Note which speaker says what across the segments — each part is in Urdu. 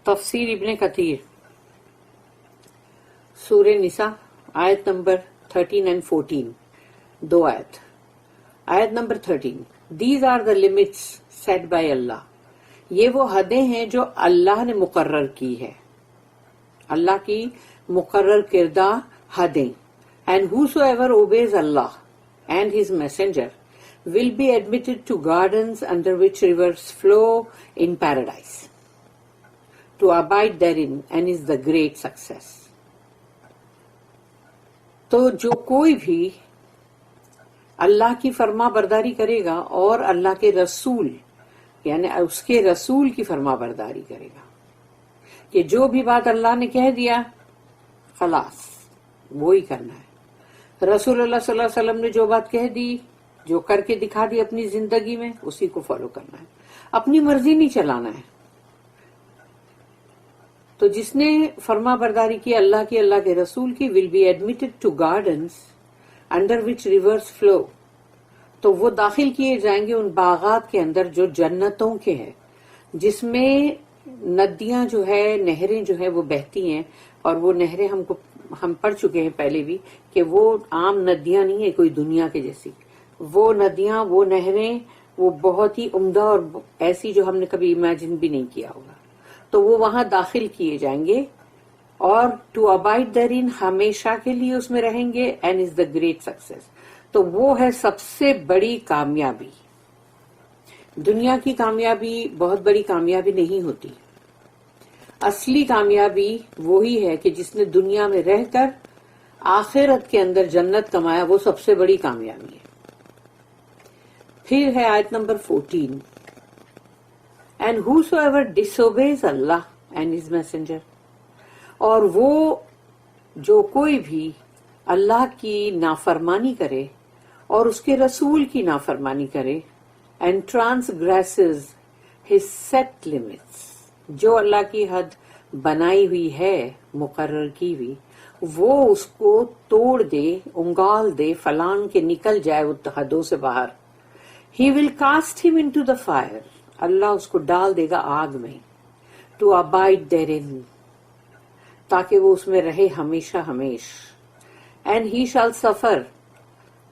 Speaker 1: تفسیر ابن کثیر سورہ نساء آیت نمبر 13 and 14 دو آیت number 13 These are the limits set by Allah. یہ وہ حدیں ہیں جو اللہ نے مقرر کی ہے، اللہ کی مقرر کردہ حدیں. And whosoever obeys Allah and his messenger will be admitted to gardens under which rivers flow in paradise, to abide therein, and is the great success. تو جو کوئی بھی اللہ کی فرما برداری کرے گا اور اللہ کے رسول یعنی اس کے رسول کی فرما برداری کرے گا کہ جو بھی بات اللہ نے کہہ دیا خلاص وہی کرنا ہے، رسول اللہ صلی اللہ علیہ وسلم نے جو بات کہہ دی، جو کر کے دکھا دی اپنی زندگی میں، اسی کو فالو کرنا ہے، اپنی مرضی نہیں چلانا ہے. تو جس نے فرما برداری کی اللہ کی، اللہ کے رسول کی، will be admitted to gardens under which rivers flow، تو وہ داخل کیے جائیں گے ان باغات کے اندر جو جنتوں کے ہیں، جس میں ندیاں جو ہے، نہریں جو ہے وہ بہتی ہیں. اور وہ نہریں ہم پڑھ چکے ہیں پہلے بھی کہ وہ عام ندیاں نہیں ہیں کوئی دنیا کے جیسی، وہ ندیاں، وہ نہریں، وہ بہت ہی عمدہ اور ایسی جو ہم نے کبھی امیجن بھی نہیں کیا ہوگا. تو وہ وہاں داخل کیے جائیں گے اور ٹو ابائڈ therein، ہمیشہ کے لیے اس میں رہیں گے. And is the great success, تو وہ ہے سب سے بڑی کامیابی. دنیا کی کامیابی بہت بڑی کامیابی نہیں ہوتی، اصلی کامیابی وہی ہے کہ جس نے دنیا میں رہ کر آخرت کے اندر جنت کمایا، وہ سب سے بڑی کامیابی ہے. پھر ہے آیت number 14 And whosoever disobeys Allah and his messenger، اور وہ جو کوئی بھی اللہ کی نافرمانی کرے اور اس کے رسول کی نافرمانی کرے، and transgresses his set limits، جو اللہ کی حد بنائی ہوئی ہے، مقرر کی ہوئی، وہ اس کو توڑ دے، انگال دے، فلان کے نکل جائے وہ حدوں سے باہر. He will cast him into the fire، اللہ اس کو ڈال دے گا آگ میں. To abide therein، تاکہ وہ اس میں رہے ہمیشہ ہمیش. And he shall suffer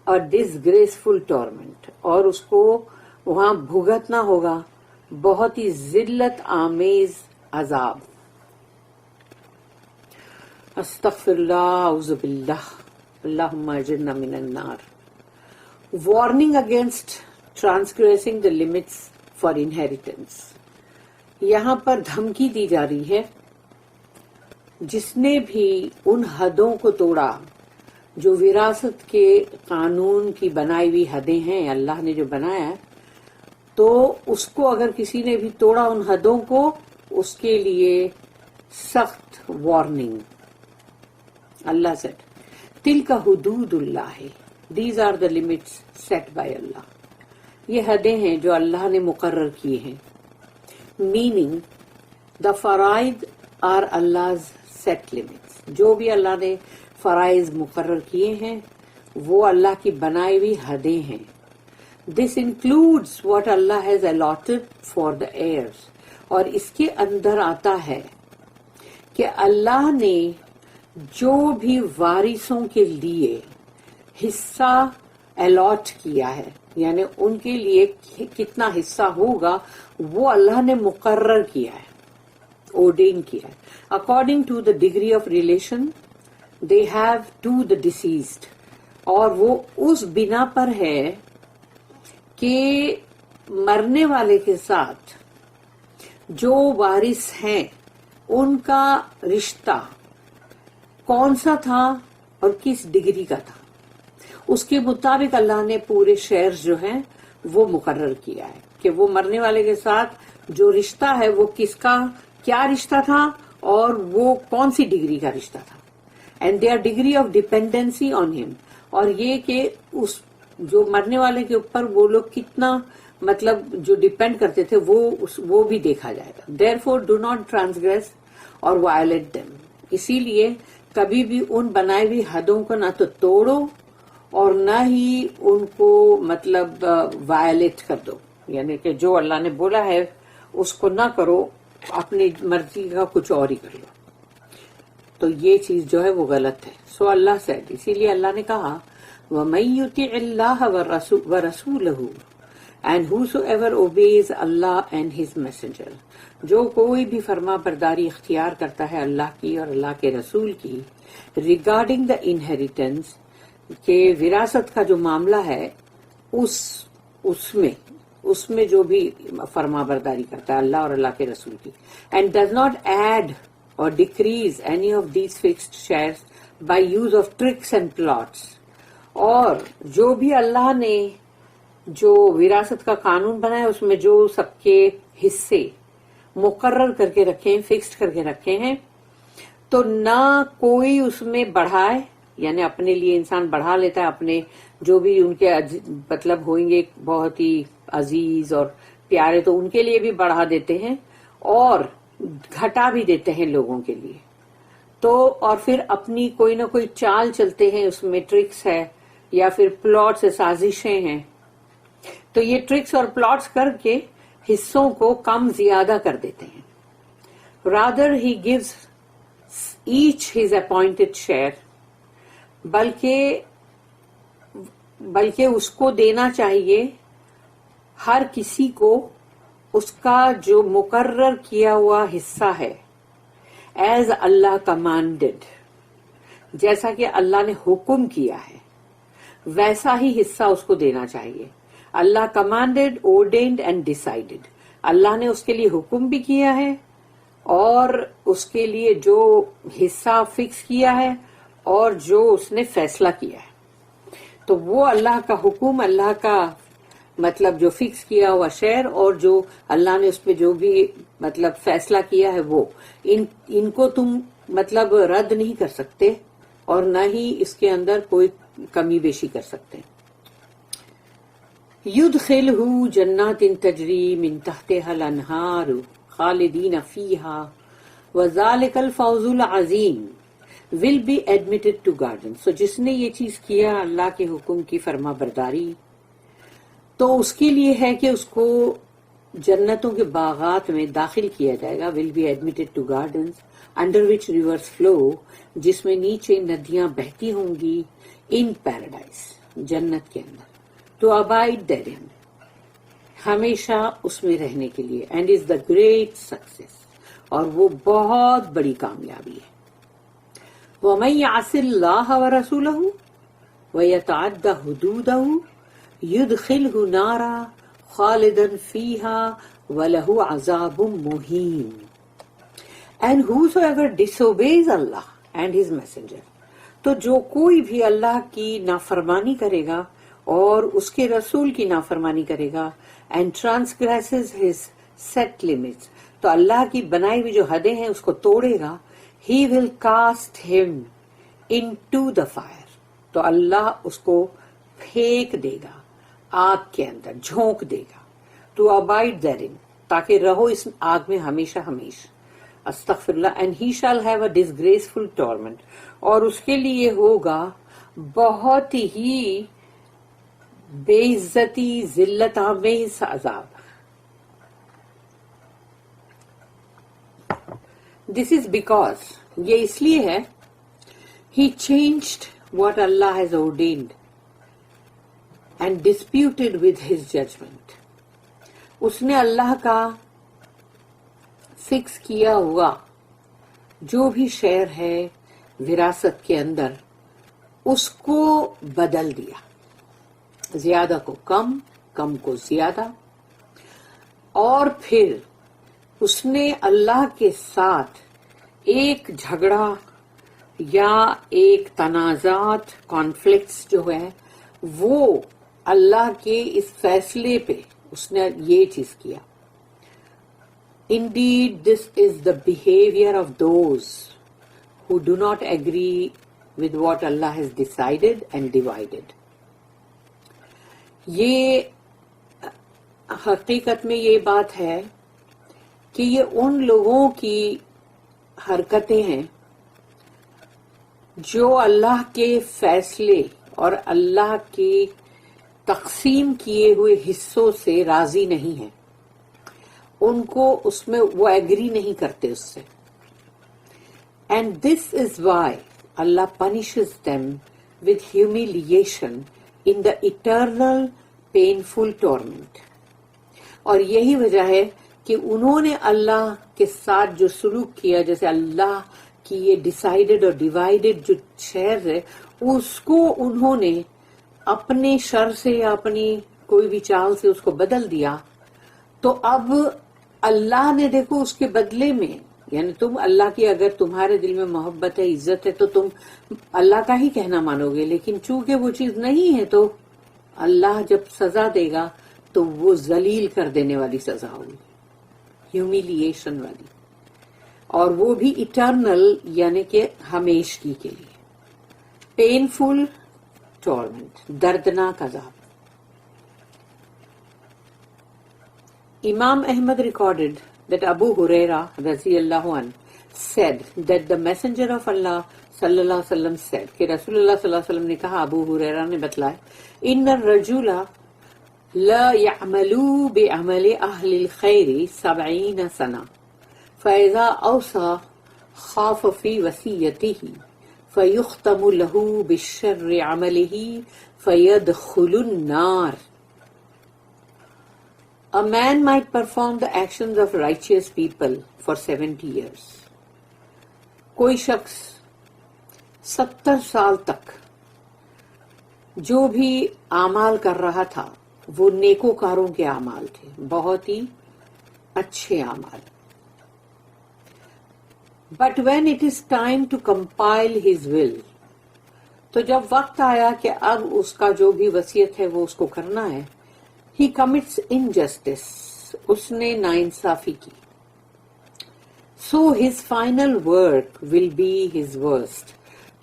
Speaker 1: a disgraceful torment، اور اس کو وہاں بھگتنا ہوگا بہت ہی ذلت آمیز عذاب. استغفر اللہ، اعوذ باللہ، اللہم اجرنا من النار. Warning against transgressing the limits for inheritance، یہاں پر دھمکی دی جا رہی ہے جس نے بھی ان حدوں کو توڑا جو وراثت کے قانون کی بنائی ہوئی حدیں ہیں، اللہ نے جو بنایا ہے، تو اس کو اگر کسی نے بھی توڑا ان حدوں کو، اس کے لیے سخت وارننگ. اللہ سے تِلْکَ حدود Allah, these are the limits set by Allah, یہ حدیں ہیں جو اللہ نے مقرر کیے ہیں. میننگ دا فرائض آر Allah's set limits، جو بھی اللہ نے فرائض مقرر کیے ہیں وہ اللہ کی بنائی ہوئی حدیں ہیں. This includes what Allah has allotted for the heirs، اور اس کے اندر آتا ہے کہ اللہ نے جو بھی وارثوں کے لیے حصہ الاٹ کیا ہے، یعنی ان کے لیے کتنا حصہ ہوگا، وہ اللہ نے مقرر کیا ہے، ordain کیا ہے. According to the degree of relation they have to the deceased، اور وہ اس بنا پر ہے کہ مرنے والے کے ساتھ جو وارث ہیں ان کا رشتہ کون سا تھا اور کس ڈگری کا تھا، اس کے مطابق اللہ نے پورے شیئرز جو ہیں وہ مقرر کیا ہے کہ وہ مرنے والے کے ساتھ جو رشتہ ہے وہ کس کا کیا رشتہ تھا اور وہ کون سی ڈگری کا رشتہ تھا. And their degree of dependency on ہم، اور یہ کہ اس جو مرنے والے کے اوپر وہ لوگ کتنا مطلب جو ڈیپینڈ کرتے تھے وہ بھی دیکھا جائے گا. Therefore do not transgress اور violate them، اسی لیے کبھی بھی ان بنائی ہوئی حدوں کو نہ تو توڑو اور نہ ہی ان کو مطلب وائلیٹ کر دو، یعنی کہ جو اللہ نے بولا ہے اس کو نہ کرو اپنی مرضی کا کچھ اور ہی کر لو. تو یہ چیز جو ہے وہ غلط ہے. سو اللہ سے اسی لیے اللہ نے کہا وَمَن يُطِعِ اللَّهَ وَرَسُولَهُ and whosoever obeys Allah and his messenger. جو کوئی بھی فرما برداری اختیار کرتا ہے اللہ کی اور اللہ کے رسول کی regarding the inheritance کہ وراثت کا جو معاملہ ہے اس میں جو بھی فرما برداری کرتا ہے اللہ اور اللہ کے رسول کی and does not add or decrease any of these fixed shares by use of tricks and plots. اور جو بھی اللہ نے جو وراثت کا قانون بنایا اس میں جو سب کے حصے مقرر کر کے رکھے ہیں فکسڈ کر کے رکھے ہیں تو نہ کوئی اس میں بڑھائے یعنی اپنے لیے انسان بڑھا لیتا ہے اپنے جو بھی ان کے مطلب ہوئیں گے بہت ہی عزیز اور پیارے تو ان کے لیے بھی بڑھا دیتے ہیں اور گھٹا بھی دیتے ہیں لوگوں کے لیے تو اور پھر اپنی کوئی نہ کوئی چال چلتے ہیں اس میں ٹرکس ہے یا پھر پلاٹس سازشیں ہیں تو یہ ٹرکس اور پلاٹس کر کے حصوں کو کم زیادہ کر دیتے ہیں. rather he gives each his appointed share بلکہ اس کو دینا چاہیے ہر کسی کو اس کا جو مقرر کیا ہوا حصہ ہے ایز اللہ کمانڈڈ جیسا کہ اللہ نے حکم کیا ہے ویسا ہی حصہ اس کو دینا چاہیے. اللہ کمانڈڈ ordained اینڈ ڈیسائیڈڈ اللہ نے اس کے لیے حکم بھی کیا ہے اور اس کے لیے جو حصہ فکس کیا ہے اور جو اس نے فیصلہ کیا ہے تو وہ اللہ کا حکم اللہ کا مطلب جو فکس کیا ہوا شیئر اور جو اللہ نے اس پہ جو بھی مطلب فیصلہ کیا ہے وہ ان کو تم مطلب رد نہیں کر سکتے اور نہ ہی اس کے اندر کوئی کمی بیشی کر سکتے. یدخلہ جنات تجری من تحتها الانہار خالدین فیہا وذالک الفوز العظیم will be admitted to gardens. So جس نے یہ چیز کیا اللہ کے حکم کی فرما برداری تو اس کے لیے ہے کہ اس کو جنتوں کے باغات میں داخل کیا جائے گا. will be admitted to gardens under which rivers flow جس میں نیچے ندیاں بہتی ہوں گی in paradise جنت کے اندر to abide therein ہمیشہ اس میں رہنے کے لیے and is the great success اور وہ بہت بڑی کامیابی ہے. وَمَن يَعْصِ اللَّهَ وَرَسُولَهُ وَيَتَعَدَّ حُدُودَهُ يُدْخِلْهُ نَارًا خَالِدًا فِيهَا وَلَهُ عَذَابٌ مُهِينٌ. And whosoever disobeys Allah and his messenger تو جو کوئی بھی اللہ کی نافرمانی کرے گا اور اس کے رسول کی نافرمانی کرے گا and transgresses his set limits تو اللہ کی بنائی ہوئی جو حدیں ہیں اس کو توڑے گا he will cast him into the fire تو اللہ اس کو پھینک دے گا آگ کے اندر جھونک دے گا to abide therein تاکہ رہو اس آگ میں ہمیشہ ہمیشہ استغفر اللہ and he shall have a disgraceful torment اور اس کے لیے ہوگا بہت ہی بے عزتی ذلت آمیز عذاب. This is because یہ اس لیے ہے he changed what Allah has ordained and disputed with his judgment. اس نے اللہ کا فکس کیا ہوا جو بھی شیئر ہے وراثت کے اندر اس کو بدل دیا زیادہ کو کم کم کو زیادہ اور پھر اس نے اللہ کے ساتھ ایک جھگڑا یا ایک تنازعات کانفلکٹس جو ہے وہ اللہ کے اس فیصلے پہ اس نے یہ چیز کیا. Indeed, this is the behavior of those who do not agree with what Allah has decided and divided. یہ حقیقت میں یہ بات ہے کہ یہ ان لوگوں کی حرکتیں ہیں جو اللہ کے فیصلے اور اللہ کے تقسیم کیے ہوئے حصوں سے راضی نہیں ہیں ان کو اس میں وہ ایگری نہیں کرتے اس سے. And this is why Allah punishes them with humiliation in the eternal painful torment. اور یہی وجہ ہے کہ انہوں نے اللہ کے ساتھ جو سلوک کیا، جیسے اللہ کی یہ ڈیسائیڈڈ اور ڈیوائیڈڈ جو شہر ہے، اس کو انہوں نے اپنے شر سے یا اپنی کوئی بھی چال سے اس کو بدل دیا. تو اب اللہ نے دیکھو اس کے بدلے میں، یعنی تم اللہ کی اگر تمہارے دل میں محبت ہے، عزت ہے، تو تم اللہ کا ہی کہنا مانو گے. لیکن چونکہ وہ چیز نہیں ہے تو اللہ جب سزا دے گا تو وہ ذلیل کر دینے والی سزا ہوگی، ہیومیلیشن والی، اور وہ بھی اٹرنل یعنی کہ ہمیشگی کے لیے. پینفل ٹورمنٹ، دردناک عذاب. Imam Ahmad recorded that Abu Huraira radiyallahu anh said that the messenger of Allah sallallahu alaihi wasallam said کہ رسول اللہ صلی اللہ علیہ وسلم نے کہا، ابو ہریرہ نے بتلایا، ان الرجل لا يعمل بعمل اہل الخير 70 سنة فاذا اوصى خاف في وصيته فيختم له بالشر عمله فيدخل النار. A man might perform the actions of righteous people for 70 years. کوئی شخص 70 سال تک جو بھی اعمال کر رہا تھا وہ نیکوکاروں کے اعمال تھے، بہت ہی اچھے اعمال. But when it is time to compile his will، تو جب وقت آیا کہ اب اس کا جو بھی وصیت ہے وہ اس کو کرنا ہے، he commits injustice، اس نے ناانصافی کی. So his final work will be his worst،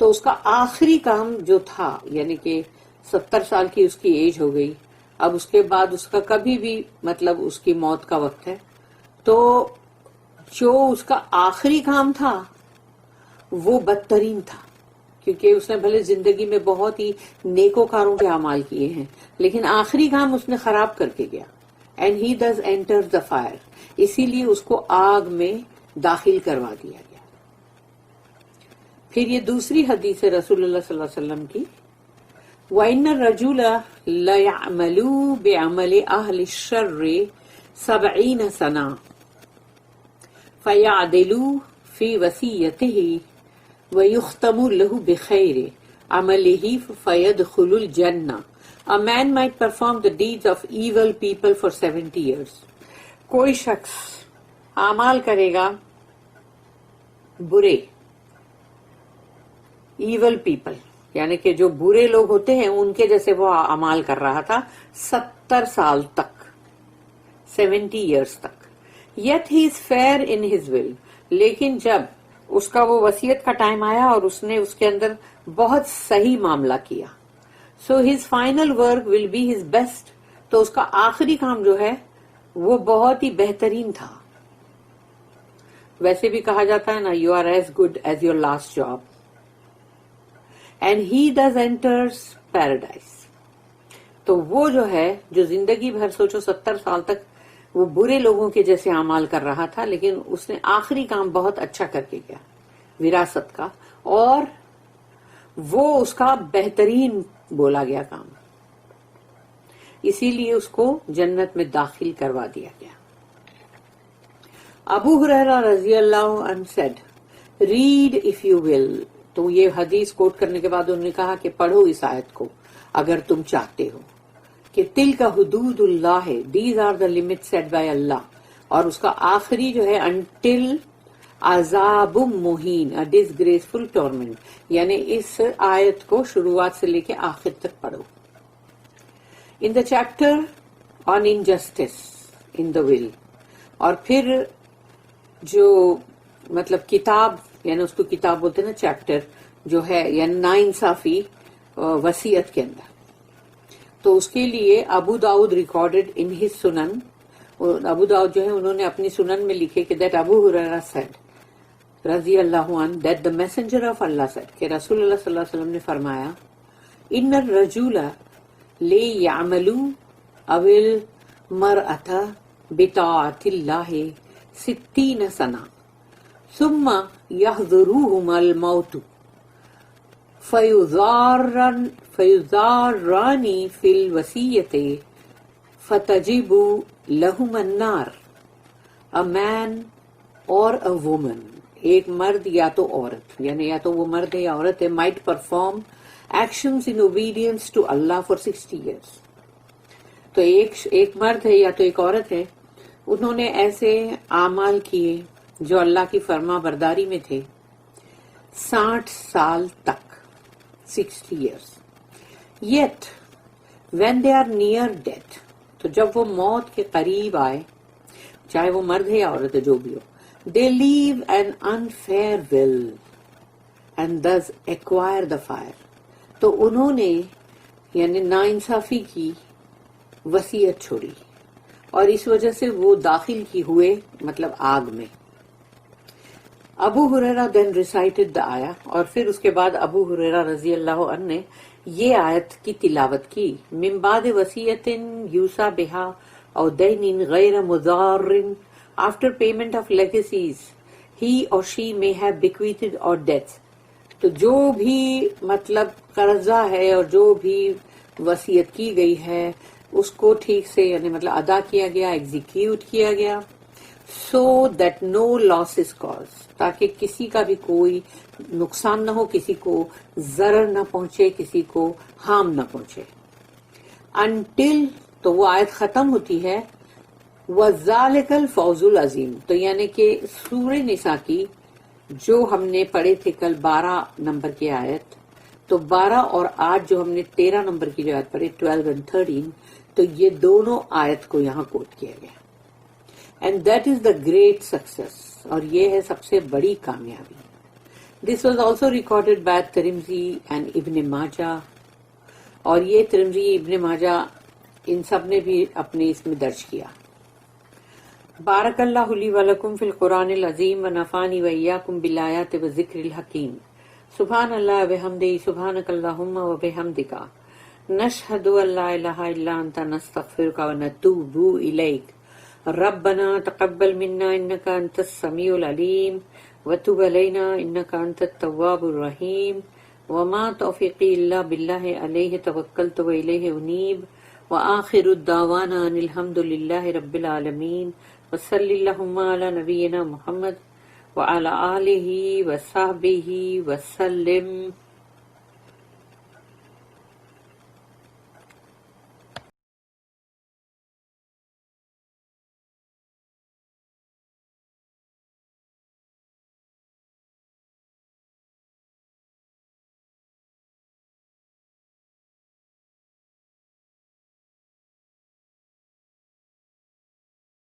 Speaker 1: تو اس کا آخری کام جو تھا، یعنی کہ 70 سال کی اس کی ایج ہو گئی، اب اس کے بعد اس کا کبھی بھی مطلب اس کی موت کا وقت ہے، تو جو اس کا آخری کام تھا وہ بدترین تھا، کیونکہ اس نے بھلے زندگی میں بہت ہی نیکوکاروں کے اعمال کیے ہیں لیکن آخری کام اس نے خراب کر کے گیا. And he does enter the fire, اسی لیے اس کو آگ میں داخل کروا دیا گیا. پھر یہ دوسری حدیث ہے رسول اللہ صلی اللہ علیہ وسلم کی، وَإِنَّ الرَّجُلَ لَيَعْمَلُ بِعَمَلِ أَهْلِ الشَّرِّ 70 سَنَةً فَيَعْدِلُ فِي وَصِيَّتِهِ وَيُخْتَمُ لَهُ بِخَيْرِ عَمَلِهِ فَيَدْخُلُ الْجَنَّةَ. A man might perform the deeds of evil people for 70 years. کوئی شخص اعمال کرے گا برے، ایول پیپل یعنی کہ جو برے لوگ ہوتے ہیں ان کے جیسے وہ اعمال کر رہا تھا 70 سال تک، 70 ایئرس تک. Yet he is fair in his will، لیکن جب اس کا وہ وصیت کا ٹائم آیا اور اس نے اس کے اندر بہت صحیح معاملہ کیا، so his final work will be his best، تو اس کا آخری کام جو ہے وہ بہت ہی بہترین تھا. ویسے بھی کہا جاتا ہے نا، you are as good as your last job. And he thus enters paradise. تو وہ جو ہے جو زندگی بھر سوچو 70 سال تک وہ برے لوگوں کے جیسے اعمال کر رہا تھا لیکن اس نے آخری کام بہت اچھا کر کے گیا وراثت کا، اور وہ اس کا بہترین بولا گیا کام، اسی لیے اس کو جنت میں داخل کروا دیا گیا. ابو ہریرہ رضی اللہ عنہ said read if you will، تو یہ حدیث کوٹ کرنے کے بعد انہوں نے کہا کہ پڑھو اس آیت کو اگر تم چاہتے ہو، کہ تلک حدود اللہ ہے، these are the limit set by Allah, اور اس کا آخری جو ہے انٹل عذاب مہین، a disgraceful torment، یعنی اس آیت کو شروعات سے لے کے آخر تک پڑھو. ان دا چیپٹر آن انجسٹس ان دا ول، اور پھر جو مطلب کتاب یعنی اس کو کتاب بولتے ہیں نا، چیپٹر جو ہے یعنی ناانصافی وصیت کے اندر، تو اس کے لیے ابو داؤد ریکارڈڈ ان ہز سنن، ابو داؤد جو ہے انہوں نے اپنی سنن میں لکھے کہ دیٹ ابو ہریرہ سیڈ رضی اللہ عنہ that the messenger of Allah said, کہ رسول اللہ صلی اللہ علیہ وسلم نے فرمایا، ان الرجل لیعمل او المرأة بطاعت اللہ 60 سنة ثم يحضرهم الموت فيضاران في الوصية فتجب لهم النار. A man or a woman, ایک مرد یا تو عورت، یعنی یا تو وہ مرد ہے یا عورت ہے، might perform actions in obedience to Allah for 60 years. تو ایک مرد ہے یا تو ایک عورت ہے، انہوں نے ایسے اعمال کیے جو اللہ کی فرما برداری میں تھے 60 سال تک، 60 years. Yet when they are near death، تو جب وہ موت کے قریب آئے، چاہے وہ مرد ہے یا عورت ہے جو بھی ہو، they leave an unfair will and thus acquire the fire. تو انہوں نے یعنی ناانصافی کی وصیت چھوڑی اور اس وجہ سے وہ داخل کی ہوئے مطلب آگ میں. ابو ہریرہ then recited the آیا، اور پھر اس کے بعد ابو ہریرہ رضی اللہ عنہ نے یہ آیت کی تلاوت کی. من بعد وصیت یوصی بہا او دین غیر مضار after payment of legacies he or she may have bequeathed or debts. تو جو بھی مطلب قرضہ ہے اور جو بھی وصیت کی گئی ہے اس کو ٹھیک سے یعنی مطلب ادا کیا گیا، ایگزیکیوٹ کیا گیا، so that no loss is caused، تاکہ کسی کا بھی کوئی نقصان نہ ہو، کسی کو ضرر نہ پہنچے، کسی کو ہارم نہ پہنچے. until تو وہ آیت ختم ہوتی ہے وَذَلِكَ الْفَوْزُ الْعَظِيمُ. تو یعنی کہ سورہ نساء کی جو ہم نے پڑھے تھے کل 12 نمبر کی آیت، تو 12 اور آج جو ہم نے 13 نمبر کی جو آیت پڑھی 12 and 13، تو یہ دونوں آیت کو یہاں کوٹ کیا گیا. And that is the great success, اور یہ ہے سب سے بڑی کامیابی. This was also recorded by Tirmidhi and ابن ماجہ، اور یہ ترمذی ابن ماجہ ان سب نے بھی اپنے اس میں درج کیا. بارک اللہ لی ولکم فی القرآن العظیم ونفعنی وإیاکم بالآیات والذکر الحکیم. سبحان اللہ وبحمدہ، سبحانک اللہم وبحمدک، نشہد ان لا الہ الا انت، نستغفرک ونتوب الیک. ربنا تقبل منا انک انت السمیع العلیم وتب علینا انک انت التواب الرحیم. وما توفیقی الا باللہ علیہ توکلت والیہ انیب. وآخر الدعوانا ان الحمد للہ رب العالمین. وصلی اللہم علی نبینا محمد وعلی آلہ وصحبہ وسلم.